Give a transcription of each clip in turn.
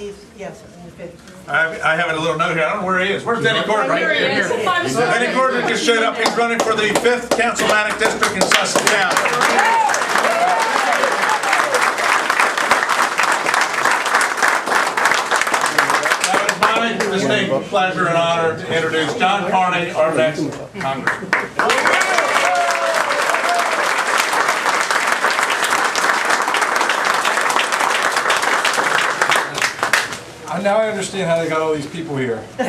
Yes, in the fifth. I have a little note here. I don't know where he is. Where's Denny Gordon? Right here. Denny Gordon just showed up. He's running for the 5th Councilmanic District in Sussex County. Distinct pleasure and honor to introduce John Carney, our next congressman. Now I understand how they got all these people here. I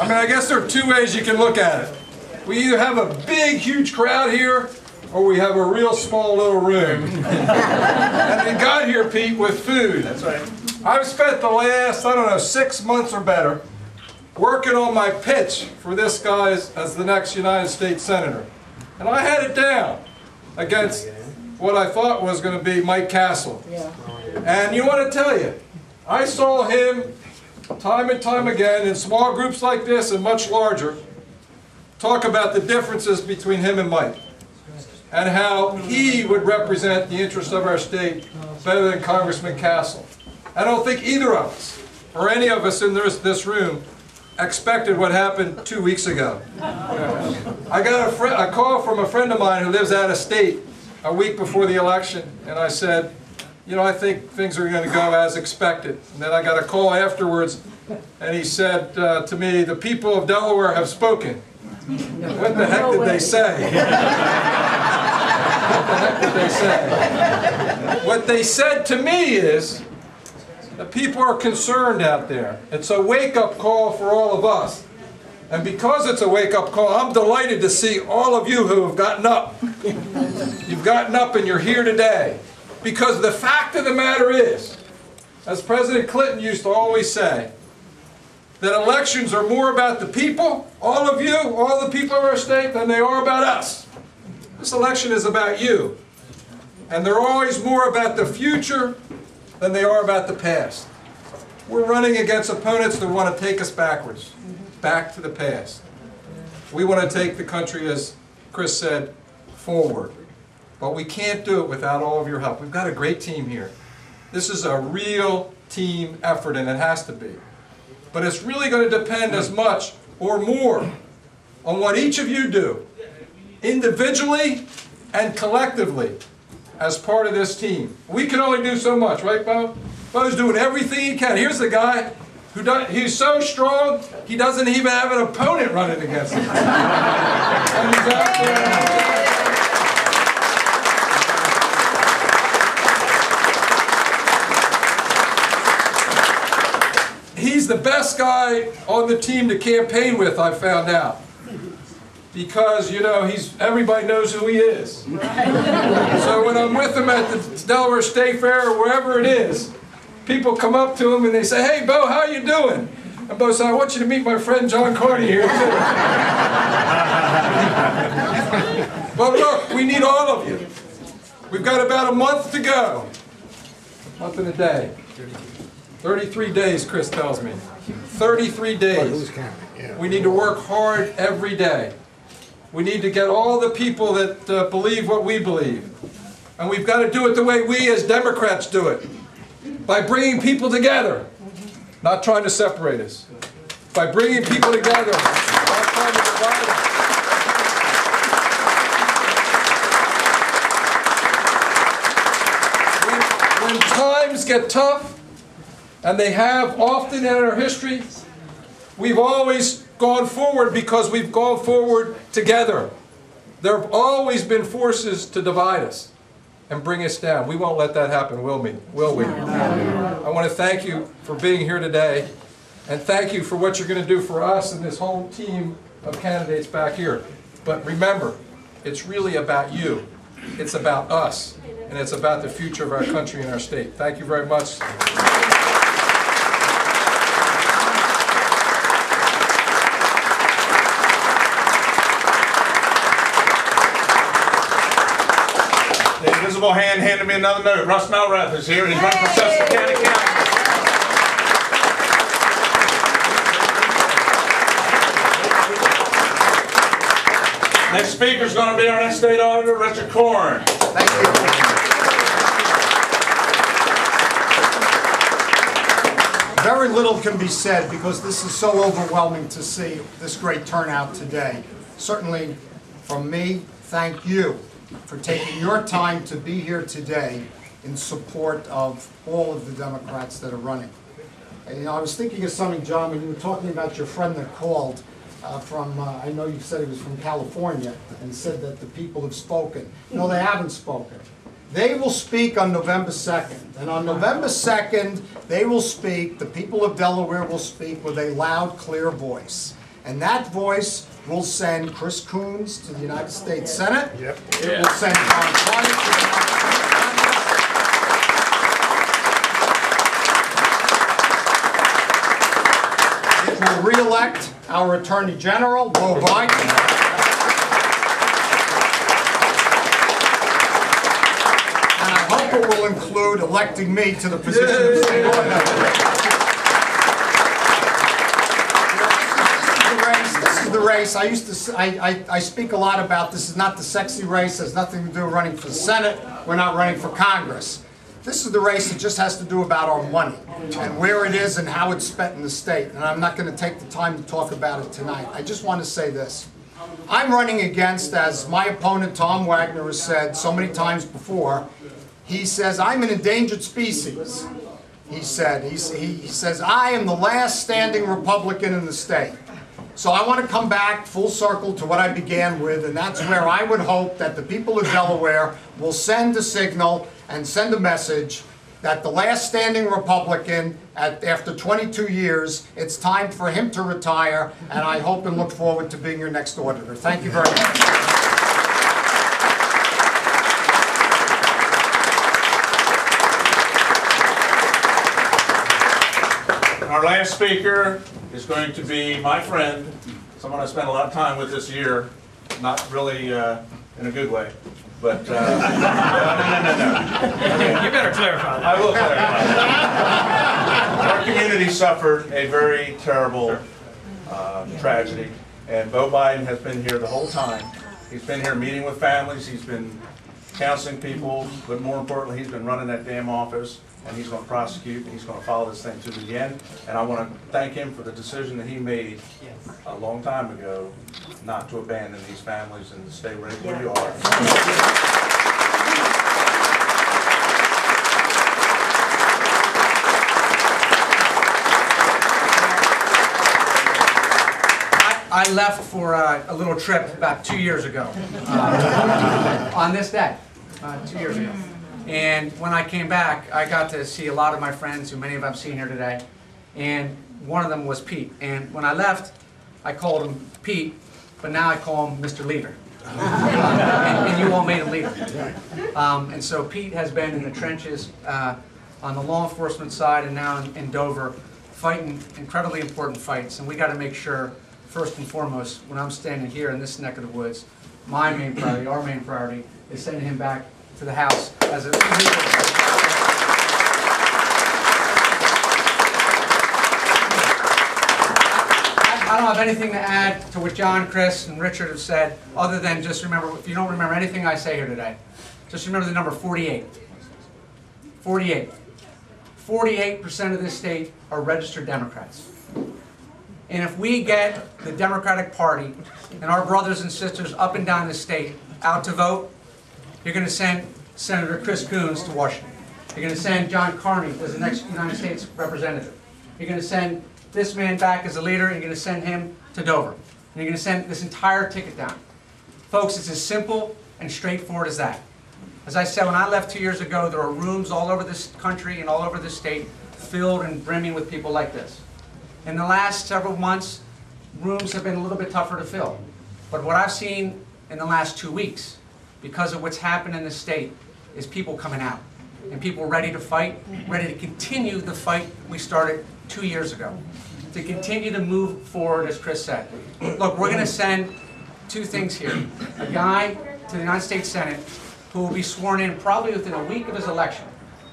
mean, I guess there are two ways you can look at it. We either have a big, huge crowd here, or we have a real small little room. And we got here, Pete, with food. That's right. I've spent the last, I don't know, 6 months or better working on my pitch for this guy as the next United States Senator. And I had it down against what I thought was going to be Mike Castle. Yeah. And you want to tell you, I saw him time and time again in small groups like this and much larger talk about the differences between him and Mike and how he would represent the interests of our state better than Congressman Castle. I don't think either of us, or any of us in this room, expected what happened 2 weeks ago. I got a call from a friend of mine who lives out of state a week before the election, and I said, you know, I think things are going to go as expected. And then I got a call afterwards, and he said to me, the people of Delaware have spoken. What the heck did they say? What the heck did they say? What they said to me is, the people are concerned out there. It's a wake-up call for all of us. And because it's a wake-up call, I'm delighted to see all of you who have gotten up. You've gotten up and you're here today. Because the fact of the matter is, as President Clinton used to always say, that elections are more about the people, all of you, all the people of our state, than they are about us. This election is about you. And they're always more about the future than they are about the past. We're running against opponents that want to take us backwards, back to the past. We want to take the country, as Chris said, forward. But we can't do it without all of your help. We've got a great team here. This is a real team effort, and it has to be. But it's really going to depend as much or more on what each of you do, individually and collectively, as part of this team. We can only do so much, right, Bo? Bo's doing everything he can. Here's the guy who he's so strong, he doesn't even have an opponent running against him. And he's out there. He's the best guy on the team to campaign with, I found out. Because, you know, everybody knows who he is. So when I'm with him at the Delaware State Fair or wherever it is, people come up to him and they say, hey, Bo, how you doing? And Bo said, I want you to meet my friend John Carney here, too. But look, we need all of you. We've got about a month to go. A month and a day. 33 days, Chris tells me. 33 days. We need to work hard every day. We need to get all the people that believe what we believe. And we've got to do it the way we as Democrats do it. By bringing people together. Not trying to separate us. By bringing people together. Not trying to divide us. When times get tough, and they have often in our history, we've always gone forward because we've gone forward together. There have always been forces to divide us and bring us down. We won't let that happen, will we? I want to thank you for being here today, and thank you for what you're going to do for us and this whole team of candidates back here. But remember, it's really about you. It's about us, and it's about the future of our country and our state. Thank you very much. Invisible hand handed me another note. Russ Malrath is here. He's running for Susquehanna County. Next speaker is going to be our next state auditor, Richard Korn. Thank you. Very little can be said because this is so overwhelming to see this great turnout today. Certainly, from me, thank you for taking your time to be here today in support of all of the Democrats that are running. And, you know, I was thinking of something, John, when you were talking about your friend that called I know you said he was from California, and said that the people have spoken. No, they haven't spoken. They will speak on November 2nd. And on November 2nd, they will speak, the people of Delaware will speak with a loud, clear voice. And that voice will send Chris Coons to the United States Senate. Yep. It will send John Carney to the United States Congress. It will re-elect our Attorney General, Beau Biden. It will include electing me to the position of state ornamental. This is the race. I speak a lot about this is not the sexy race. It has nothing to do with running for the Senate. We're not running for Congress. This is the race that just has to do about our money and where it is and how it's spent in the state. And I'm not going to take the time to talk about it tonight. I just want to say this. I'm running against, as my opponent Tom Wagner has said so many times before, he says, I'm an endangered species. He says, I am the last standing Republican in the state. So I want to come back full circle to what I began with, and that's where I would hope that the people of Delaware will send a signal and send a message that the last standing Republican, after 22 years, it's time for him to retire, and I hope and look forward to being your next auditor. Thank you very much. Our last speaker is going to be my friend, someone I spent a lot of time with this year, not really in a good way, but no. You better clarify that. I will clarify. Our community suffered a very terrible tragedy, and Beau Biden has been here the whole time. He's been here meeting with families, he's been counseling people, but more importantly, he's been running that damn office. And he's going to prosecute, and he's going to follow this thing to the end. And I want to thank him for the decision that he made a long time ago not to abandon these families and to stay right where you are. I left for a little trip about 2 years ago, on this day, 2 years ago. And when I came back, I got to see a lot of my friends, who many of I've seen here today, and one of them was Pete. And when I left, I called him Pete, but now I call him Mr. Leader. And you all made him leader. And so Pete has been in the trenches on the law enforcement side and now in Dover, fighting incredibly important fights. And we got to make sure, first and foremost, when I'm standing here in this neck of the woods, my main priority, our main priority, is sending him back to the House as a I don't have anything to add to what John, Chris, and Richard have said, other than just remember, if you don't remember anything I say here today, just remember the number 48. 48. 48% of this state are registered Democrats. And if we get the Democratic Party and our brothers and sisters up and down the state out to vote, you're going to send Senator Chris Coons to Washington. You're going to send John Carney as the next United States representative. You're going to send this man back as a leader, and you're going to send him to Dover. And you're going to send this entire ticket down. Folks, it's as simple and straightforward as that. As I said, when I left 2 years ago, there are rooms all over this country and all over this state filled and brimming with people like this. In the last several months, rooms have been a little bit tougher to fill. But what I've seen in the last 2 weeks, because of what's happened in the state, is people coming out. And people ready to fight, ready to continue the fight we started 2 years ago. To continue to move forward, as Chris said. Look, we're going to send two things here. A guy to the United States Senate who will be sworn in probably within a week of his election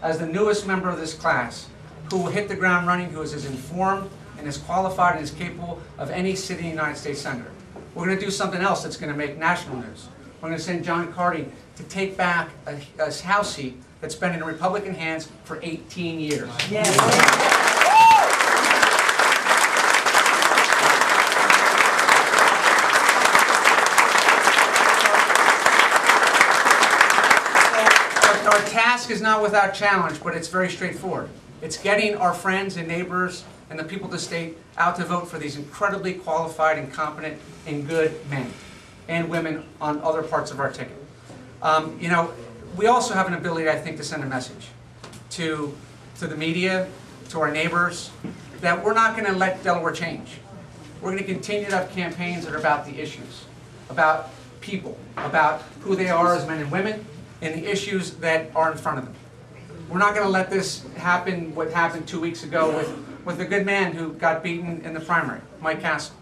as the newest member of this class, who will hit the ground running, who is as informed and as qualified and as capable of any sitting United States Senator. We're going to do something else that's going to make national news. We're going to send John Carney to take back a House seat that's been in Republican hands for 18 years. Yeah. our task is not without challenge, but it's very straightforward. It's getting our friends and neighbors and the people of the state out to vote for these incredibly qualified and competent and good men and women on other parts of our ticket. You know, we also have an ability, I think, to send a message to the media, to our neighbors, that we're not going to let Delaware change. We're going to continue to have campaigns that are about the issues, about people, about who they are as men and women, and the issues that are in front of them. We're not going to let this happen, what happened 2 weeks ago with a good man who got beaten in the primary, Mike Castle.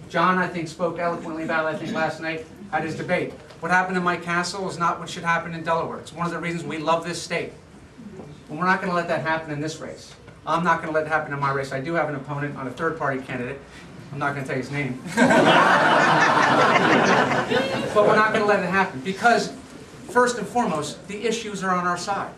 John, I think, spoke eloquently about it, I think, last night at his debate. What happened to Mike Castle is not what should happen in Delaware. It's one of the reasons we love this state. And we're not going to let that happen in this race. I'm not going to let it happen in my race. I do have an opponent on a third-party candidate. I'm not going to tell you his name. But we're not going to let it happen because, first and foremost, the issues are on our side.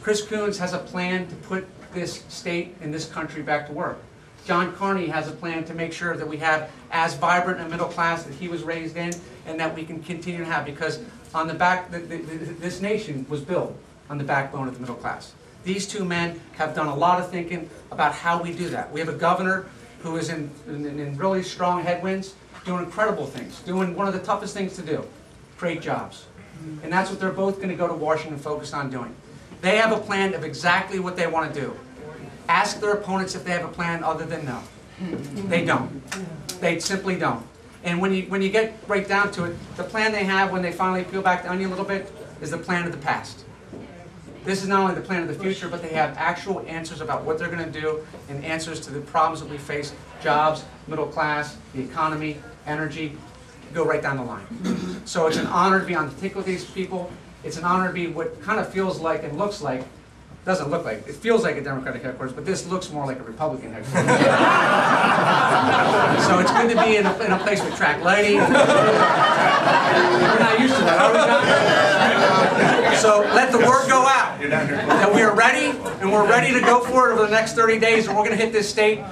Chris Coons has a plan to put this state and this country back to work. John Carney has a plan to make sure that we have as vibrant a middle class that he was raised in and that we can continue to have, because on the back, this nation was built on the backbone of the middle class. These two men have done a lot of thinking about how we do that. We have a governor who is in really strong headwinds, doing incredible things, doing one of the toughest things to do, create jobs. And that's what they're both going to go to Washington focused on doing. They have a plan of exactly what they want to do. Ask their opponents if they have a plan other than no. They don't. They simply don't. And when you get right down to it, the plan they have when they finally peel back the onion a little bit is the plan of the past. This is not only the plan of the future, but they have actual answers about what they're going to do and answers to the problems that we face: jobs, middle class, the economy, energy. Go right down the line. So it's an honor to be on the ticket with these people. It's an honor to be what kind of feels like and looks like, doesn't look like, it feels like a Democratic headquarters, but this looks more like a Republican headquarters. So it's good to be in a place with track lighting. We're not used to that, are we, John? So let the word go out that we are ready, and we're ready to go for it over the next 30 days, and we're going to hit this state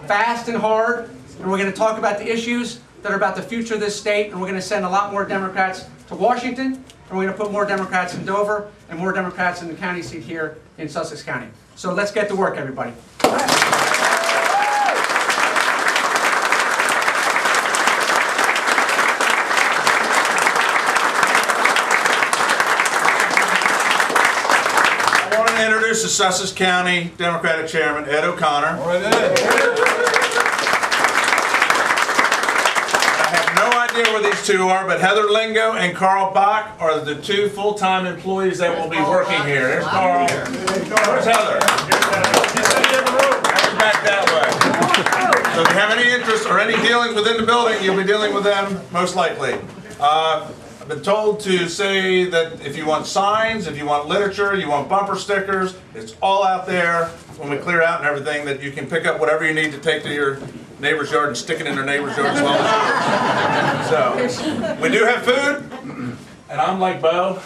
fast and hard, and we're going to talk about the issues that are about the future of this state, and we're going to send a lot more Democrats to Washington, and we're going to put more Democrats in Dover and more Democrats in the county seat here in Sussex County. So let's get to work, everybody. I want to introduce the Sussex County Democratic Chairman, Ed O'Connor. Where these two are, but Heather Lingo and Carl Bach are the two full-time employees that will be working here. There's Carl. Where's Heather? Heather's back that way. So if you have any interest or any dealings within the building, you'll be dealing with them most likely. I've been told to say that if you want signs, if you want literature, you want bumper stickers, it's all out there when we clear out and everything, that you can pick up whatever you need to take to your neighbor's yard and stick it in their neighbor's yard as well as yours. So, we do have food, and I'm like Bo.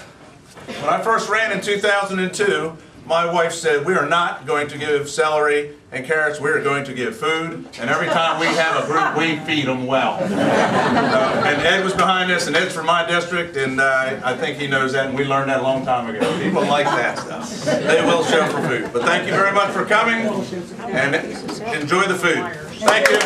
When I first ran in 2002, my wife said, we are not going to give celery and carrots, we are going to give food, and every time we have a group, we feed them well. And Ed was behind this, and Ed's from my district, and I think he knows that, and we learned that a long time ago. People like that stuff. They will show for food. But thank you very much for coming, and enjoy the food. Thank you.